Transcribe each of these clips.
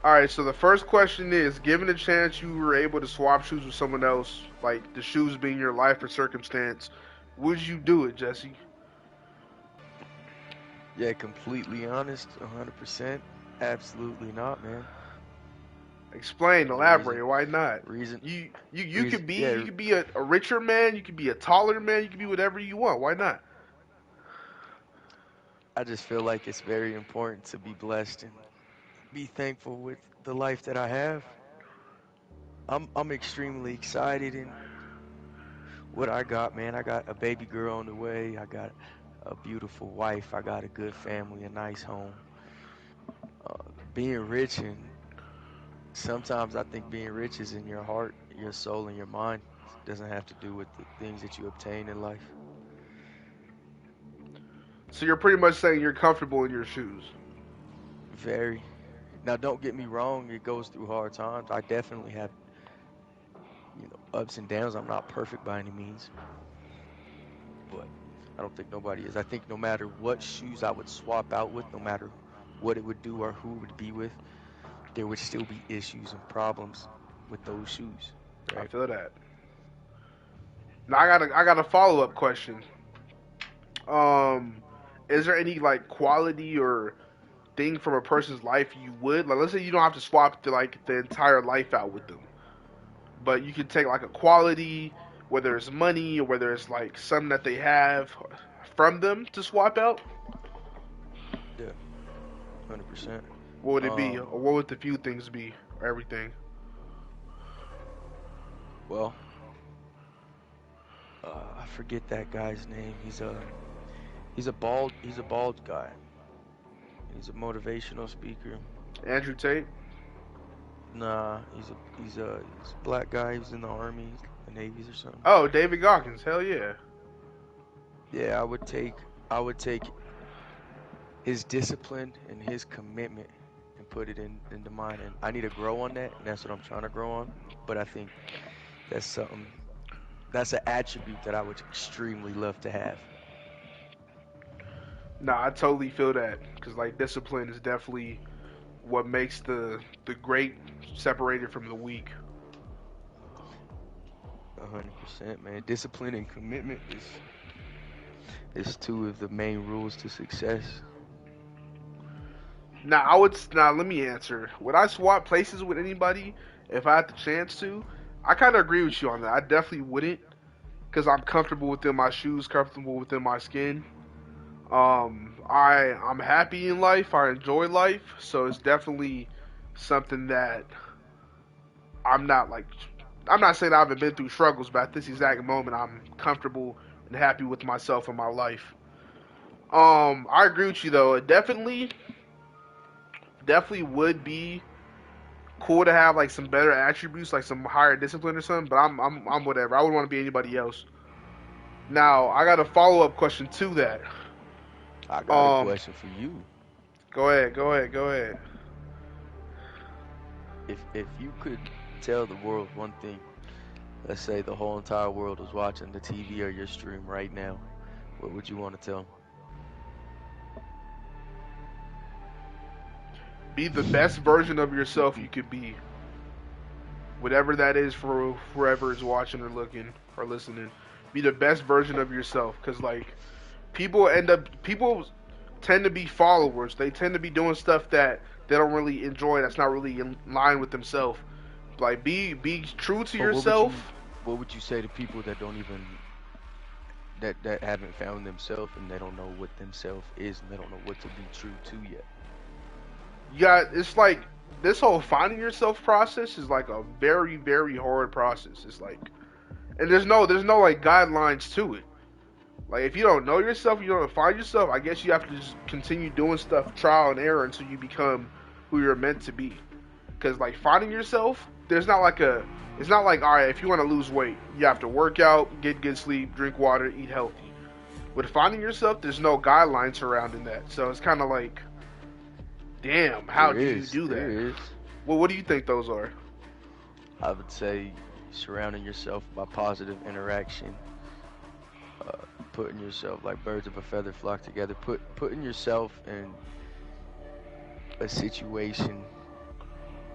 All right, so the first question is: given a chance you were able to swap shoes with someone else, like the shoes being your life or circumstance, would you do it, Jesse? Yeah, completely honest, 100%. Absolutely not, man. Explain, There's a reason. elaborate. Why not? Reason. You Reason. could be Yeah. a richer man, you could be a taller man, you could be whatever you want. Why not? I just feel like it's very important to be blessed and be thankful with the life that I have. I'm extremely excited in what I got, man. I got a baby girl on the way. I got a beautiful wife. I got a good family, a nice home. Being rich, and sometimes I think being rich is in your heart, your soul, and your mind. It doesn't have to do with the things that you obtain in life. So you're pretty much saying you're comfortable in your shoes. Very. Now, don't get me wrong. It goes through hard times. I definitely have, ups and downs. I'm not perfect by any means, but I don't think nobody is. I think no matter what shoes I would swap out with, no matter what it would do or who it would be with, there would still be issues and problems with those shoes, I right? feel that. Now I got a follow up question. Um, is there any like quality or thing from a person's life you would like? Let's say you don't have to swap the entire life out with them, but you could take like a quality, whether it's money or whether it's like something that they have from them to swap out. Yeah, 100%. What would it be, Um, or what would the few things be, or everything? well, I forget that guy's name. He's a bald guy. He's a motivational speaker. Andrew Tate. Nah, he's a black guy. He was in the army, the navies or something. Oh, David Goggins. Hell yeah. Yeah, I would take his discipline and his commitment and put it into mine. And I need to grow on that, and that's what I'm trying to grow on. But I think that's something that's an attribute that I would extremely love to have. Nah, I totally feel that because like discipline is definitely what makes the great separated from the weak. 100%, man. Discipline and commitment is two of the main rules to success. Now let me answer. Would I swap places with anybody if I had the chance to? I kind of agree with you on that. I definitely wouldn't because I'm comfortable within my shoes, comfortable within my skin. I'm happy in life. I enjoy life, so it's definitely something that I'm not like. I'm not saying I haven't been through struggles, but at this exact moment, I'm comfortable and happy with myself and my life. I agree with you though. It definitely would be cool to have like some better attributes, like some higher discipline or something. But I'm whatever. I wouldn't want to be anybody else. Now I got a follow up question to that. I got a Um, question for you. go ahead, go ahead, go ahead. If you could tell the world one thing, let's say the whole entire world was watching the TV or your stream right now, what would you want to tell Be the best version of yourself you could be, whatever that is for whoever is watching or looking or listening. Be the best version of yourself, because like people tend to be followers. They tend to be doing stuff that they don't really enjoy. That's not really in line with themselves. Like be true to But yourself. what would you say to people that don't even that haven't found themselves and they don't know what themselves is and they don't know what to be true to yet? Yeah, it's like this whole finding yourself process is like a very hard process. It's like, and there's no like guidelines to it. Like if you don't know yourself, you don't find yourself. I guess you have to just continue doing stuff, trial and error, until you become who you're meant to be. Because like finding yourself, there's not like a, it's not like all right, if you want to lose weight, you have to work out, get good sleep, drink water, eat healthy. With finding yourself, there's no guidelines surrounding that. So it's kind of like, damn, how There do you is, do there that? is. Well, what do you think those are? I would say surrounding yourself by positive interaction, putting yourself like birds of a feather flock together, putting yourself in a situation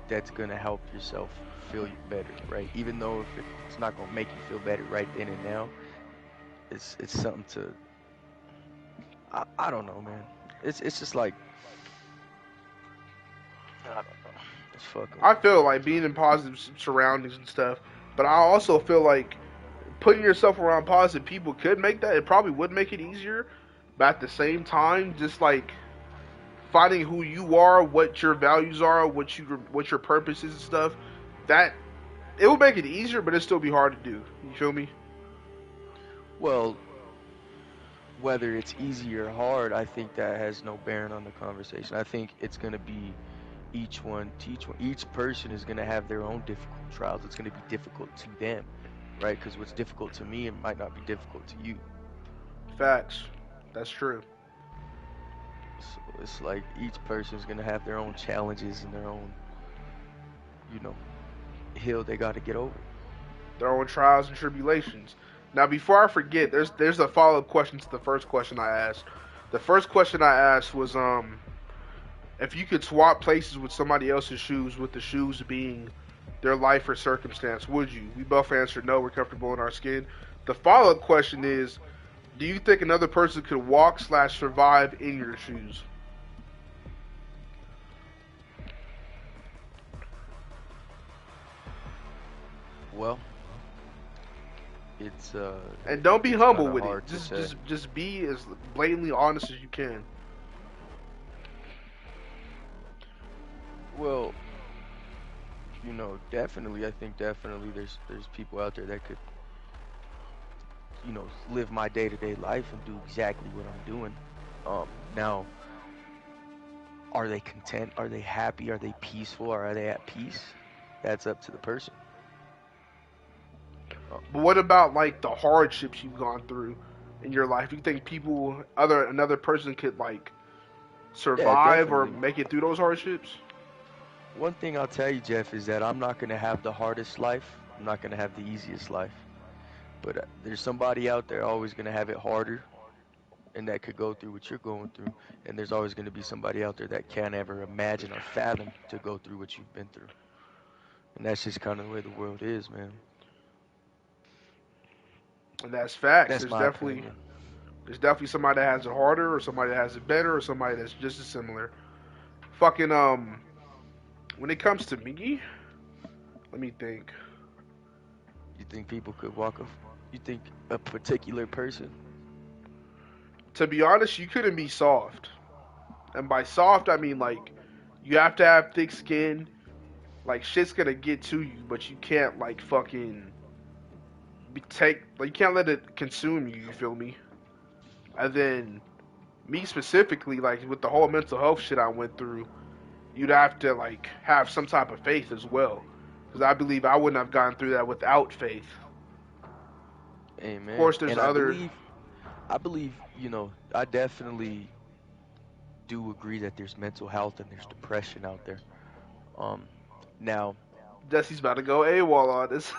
that's gonna help yourself feel better, right? Even though if it's not gonna make you feel better right then and now, it's something to I don't know, man. It's just like I don't know. It's fucking I feel like being in positive surroundings and stuff, but I also feel like putting yourself around positive people could make that. It probably would make it easier, but at the same time, just like finding who you are, what your values are, what your purpose is and stuff, that it will make it easier, but it still be hard to do. You feel me? well, whether it's easy or hard, I think that has no bearing on the conversation. I think it's gonna be each person is gonna have their own difficult trials. It's gonna be difficult to them, right? Because what's difficult to me, it might not be difficult to you. Facts. That's true. So it's like each person is gonna have their own challenges and their own, you know, hill they got to get over. Their own trials and tribulations. Now, before I forget, there's a follow up question to the first question I asked. The first question I asked was if you could swap places with somebody else's shoes, with the shoes being their life or circumstance, would you? We both answered no. We're comfortable in our skin. The follow up question is, do you think another person could walk slash survive in your shoes? Well, it's And don't be it's humble kind of with it. hard to Just say. just just be as blatantly honest as you can. Well, definitely, I think definitely there's people out there that could, live my day-to-day life and do exactly what I'm doing. Now, are they content? Are they happy? Are they peaceful? Or are they at peace? That's up to the person. Uh, But what about like the hardships you've gone through in your life? You think another person could like yeah, survive or definitely. make it through those hardships? One thing I'll tell you, Jeff, is that I'm not gonna have the hardest life. I'm not gonna have the easiest life. But there's somebody out there always gonna have it harder, and that could go through what you're going through. And there's always gonna be somebody out there that can't ever imagine or fathom to go through what you've been through. And that's just kind of the way the world is, man. And that's facts. That's my opinion. There's definitely somebody that has it harder, or somebody that has it better, or somebody that's just as similar. Fucking when it comes to me, let me think. You think people could you think a particular person? To be honest, you couldn't be soft, and by soft I mean like you have to have thick skin. Like shit's gonna get to you, but you can't like fucking you can't let it consume you. You feel me? And then me specifically, like with the whole mental health shit I went through, you'd have to like have some type of faith as well, because I believe I wouldn't have gone through that without faith. Of Amen. course, there's And I other. believe, I definitely do agree that there's mental health and there's depression out there. Um, Now, Jesse's about to go AWOL on this.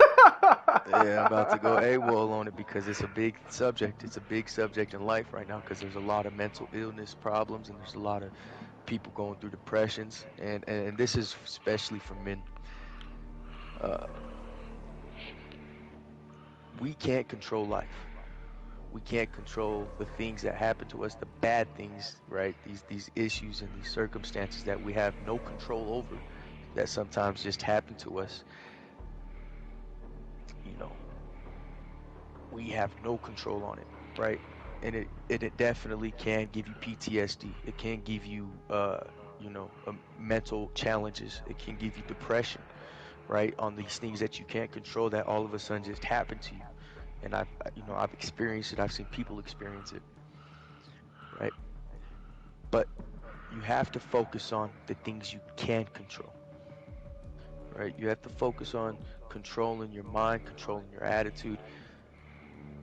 yeah, I'm about to go AWOL on it because it's a big subject. It's a big subject in life right now because there's a lot of mental illness problems and there's a lot of people going through depressions and this is especially for men. Uh, we can't control life. We can't control the things that happen to us, the bad things, right? These issues and these circumstances that we have no control over that sometimes just happen to us. You know, we have no control on it, right? And it definitely can give you PTSD. It can give you mental challenges. It can give you depression, right? On these things that you can't control that all of a sudden just happen to you. And I've experienced it. I've seen people experience it, right? But you have to focus on the things you can control, right? You have to focus on controlling your mind, controlling your attitude,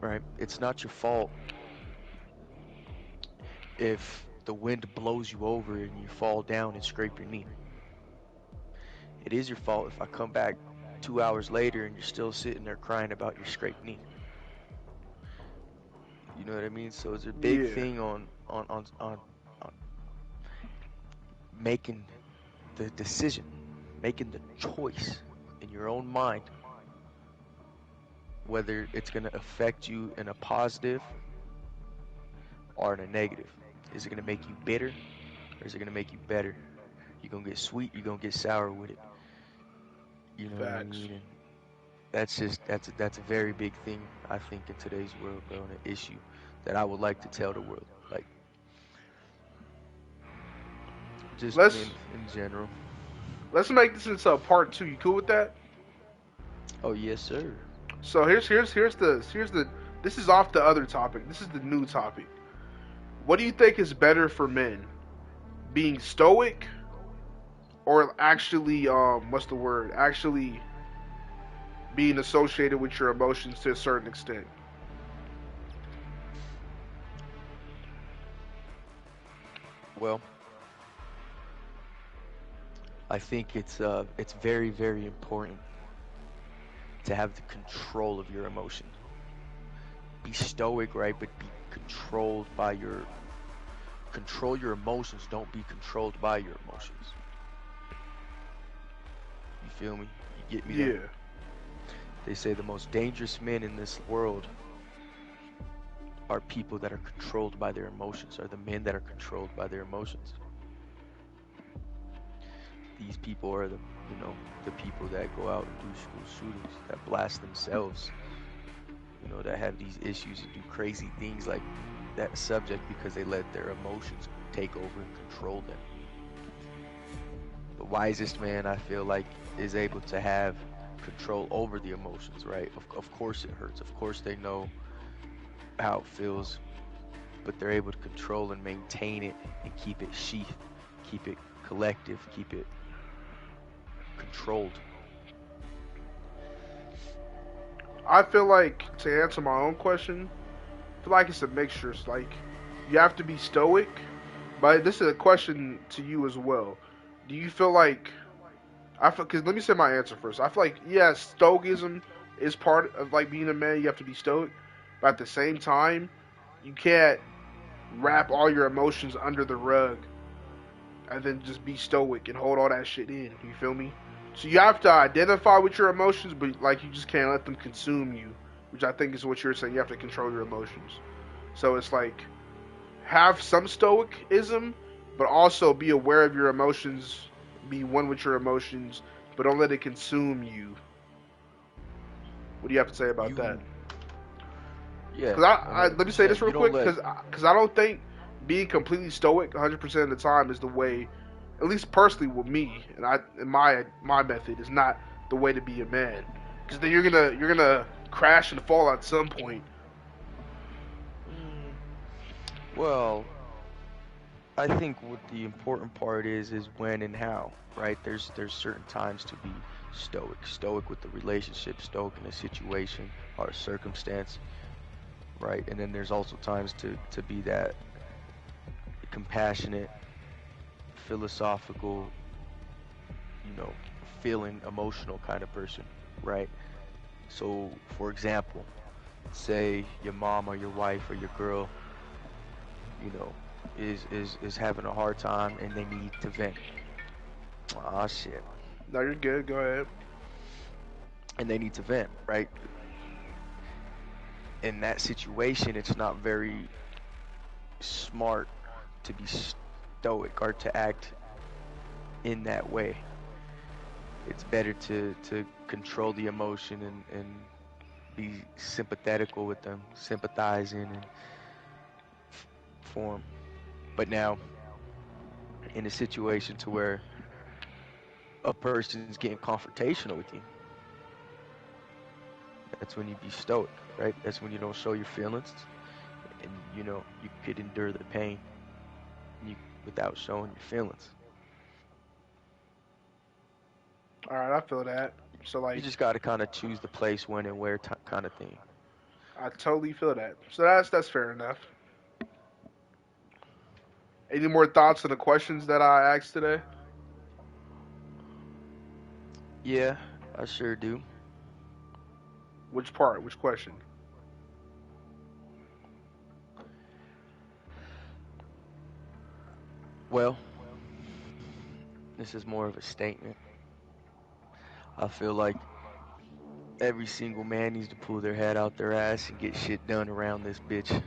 right? It's not your fault if the wind blows you over and you fall down and scrape your knee. It is your fault if I come back 2 hours later and you're still sitting there crying about your scraped knee. You know what I mean? So it's a big Yeah, thing on making the decision. making the choice in your own mind whether it's going to affect you in a positive or in a negative. Is it going to make you bitter or is it going to make you better? You're going to get sweet, you're going to get sour with it. You know what I Facts. mean? And that's a very big thing I think in today's world, bro, and an issue that I would like to tell the world. Like just Let's in general. let's make this into a part two. You cool with that? Oh yes, sir. So here's the this is off the other topic. This is the new topic. What do you think is better for men? Being stoic or actually what's the word? Actually being associated with your emotions to a certain extent. Well, I think it's very very important to have the control of your emotion. Be stoic, right? But be controlled by your control your emotions. Don't be controlled by your emotions. You feel me? You get me there? Yeah. They say the most dangerous men in this world are people that are controlled by their emotions, are the men that are controlled by their emotions. These people are the people that go out and do school shootings, that blast themselves, that have these issues and do crazy things like that subject because they let their emotions take over and control them. The wisest man, I feel like, is able to have control over the emotions, right? Of course it hurts. Of course they know how it feels, but they're able to control and maintain it and keep it sheathed, keep it collective, keep it controlled. I feel like to answer my own question, I feel like it's a mixture. It's like you have to be stoic, but this is a question to you as well. Do you feel like I feel because let me say my answer first. I feel like yeah, stoicism is part of like being a man. You have to be stoic, but at the same time, you can't wrap all your emotions under the rug and then just be stoic and hold all that shit in. You feel me? So you have to identify with your emotions, but like you just can't let them consume you, which I think is what you're saying. You have to control your emotions. So it's like have some stoicism, but also be aware of your emotions, be one with your emotions, but don't let it consume you. What do you have to say about that? You, yeah, Because I let me say this 100%. real You don't quick, let, because I don't think being completely stoic 100% of the time is the way, at least personally with me, and my method is not the way to be a man. Because then you're gonna crash and fall at some point. mm, well, I think what the important part is when and how, right? There's certain times to be stoic, stoic with the relationship, stoic in a situation or a circumstance, right? And then there's also times to be that compassionate, philosophical, you know, feeling emotional kind of person, right? So, for example, say your mom or your wife or your girl, you know, is having a hard time and they need to vent. Ah, shit. No, you're good. Go ahead. And they need to vent, right? In that situation, it's not very smart to be stoic or to act in that way. It's better to control the emotion and be sympathetical with them, sympathizing and for 'em. But now, in a situation to where a person's getting confrontational with you, that's when you be stoic, right? That's when you don't show your feelings, and you could endure the pain you, without showing your feelings. All right, I feel that. So You like, just got to kind of choose the place, when, and where, kind of thing. I totally feel that. So that's fair enough. Any more thoughts on the questions that I asked today? Yeah, I sure do. Which part? Which question? Well, this is more of a statement. I feel like every single man needs to pull their head out their ass and get shit done around this bitch.